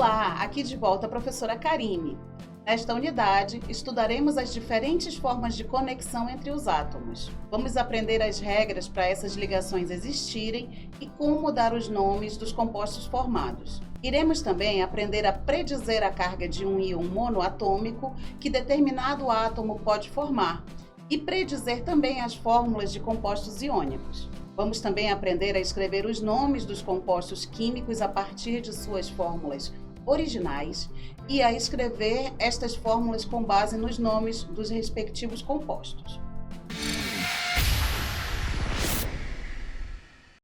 Olá, aqui de volta a professora Karine. Nesta unidade, estudaremos as diferentes formas de conexão entre os átomos. Vamos aprender as regras para essas ligações existirem e como dar os nomes dos compostos formados. Iremos também aprender a predizer a carga de um íon monoatômico que determinado átomo pode formar e predizer também as fórmulas de compostos iônicos. Vamos também aprender a escrever os nomes dos compostos químicos a partir de suas fórmulas originais e a escrever estas fórmulas com base nos nomes dos respectivos compostos.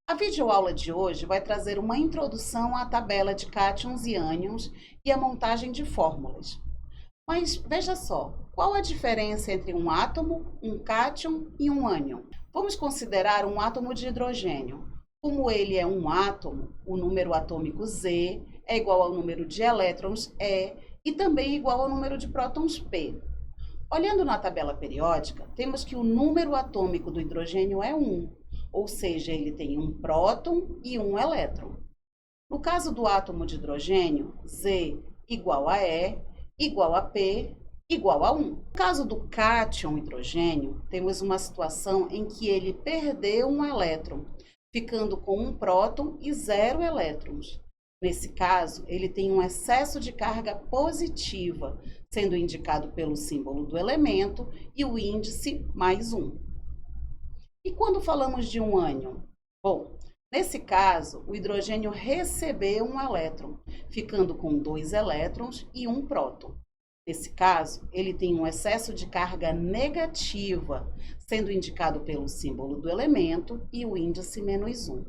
A videoaula de hoje vai trazer uma introdução à tabela de cátions e ânions e a montagem de fórmulas. Mas veja só, qual a diferença entre um átomo, um cátion e um ânion? Vamos considerar um átomo de hidrogênio. Como ele é um átomo, o número atômico Z é igual ao número de elétrons E e também igual ao número de prótons P. Olhando na tabela periódica, temos que o número atômico do hidrogênio é 1, ou seja, ele tem um próton e um elétron. No caso do átomo de hidrogênio, Z igual a E, igual a P, igual a 1. No caso do cátion hidrogênio, temos uma situação em que ele perdeu um elétron, ficando com um próton e 0 elétrons. Nesse caso, ele tem um excesso de carga positiva, sendo indicado pelo símbolo do elemento e o índice +1. E quando falamos de um ânion? Bom, nesse caso, o hidrogênio recebeu um elétron, ficando com 2 elétrons e um próton. Nesse caso, ele tem um excesso de carga negativa, sendo indicado pelo símbolo do elemento e o índice -1.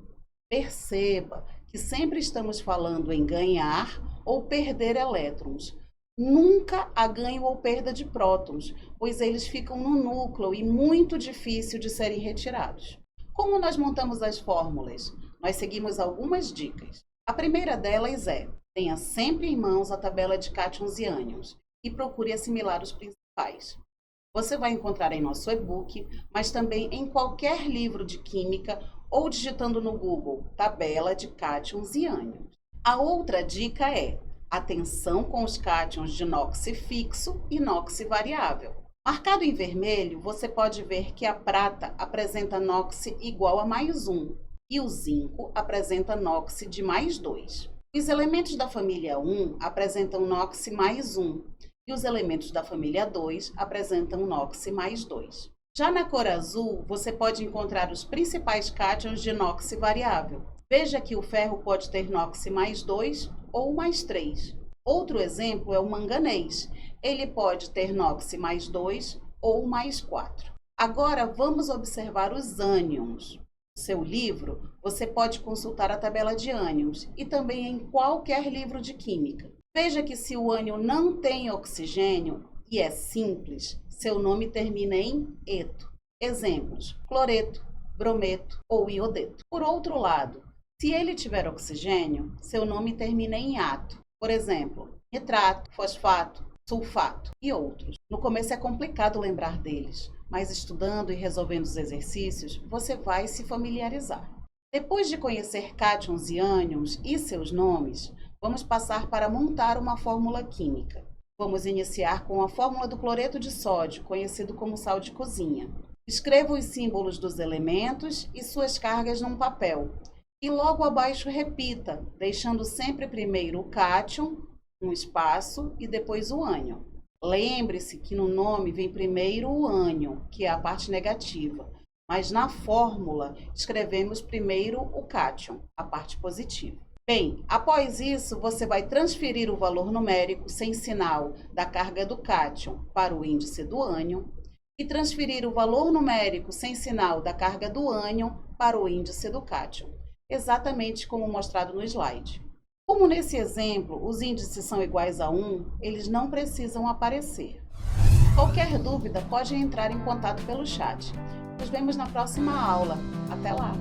Perceba que sempre estamos falando em ganhar ou perder elétrons. Nunca há ganho ou perda de prótons, pois eles ficam no núcleo e muito difícil de serem retirados. Como nós montamos as fórmulas? Nós seguimos algumas dicas. A primeira delas é: tenha sempre em mãos a tabela de cátions e ânions e procure assimilar os principais. Você vai encontrar em nosso e-book, mas também em qualquer livro de química ou digitando no Google tabela de cátions e ânions. A outra dica é: atenção com os cátions de NOx fixo e NOx variável. Marcado em vermelho, você pode ver que a prata apresenta NOx igual a +1 e o zinco apresenta NOx de +2. Os elementos da família 1 apresentam NOx +1 e os elementos da família 2 apresentam NOx +2. Já na cor azul, você pode encontrar os principais cátions de NOx variável. Veja que o ferro pode ter NOx +2 ou +3. Outro exemplo é o manganês. Ele pode ter NOx +2 ou +4. Agora vamos observar os ânions. No seu livro, você pode consultar a tabela de ânions e também em qualquer livro de química. Veja que se o ânion não tem oxigênio e é simples, seu nome termina em eto. Exemplos: cloreto, brometo ou iodeto. Por outro lado, se ele tiver oxigênio, seu nome termina em ato. Por exemplo, nitrato, fosfato, sulfato e outros. No começo é complicado lembrar deles, mas estudando e resolvendo os exercícios, você vai se familiarizar. Depois de conhecer cátions e ânions e seus nomes, vamos passar para montar uma fórmula química. Vamos iniciar com a fórmula do cloreto de sódio, conhecido como sal de cozinha. Escreva os símbolos dos elementos e suas cargas num papel. E logo abaixo repita, deixando sempre primeiro o cátion, um espaço, e depois o ânion. Lembre-se que no nome vem primeiro o ânion, que é a parte negativa, mas na fórmula escrevemos primeiro o cátion, a parte positiva. Bem, após isso, você vai transferir o valor numérico sem sinal da carga do cátion para o índice do ânion e transferir o valor numérico sem sinal da carga do ânion para o índice do cátion, exatamente como mostrado no slide. Como nesse exemplo os índices são iguais a 1, eles não precisam aparecer. Qualquer dúvida pode entrar em contato pelo chat. Nos vemos na próxima aula. Até lá!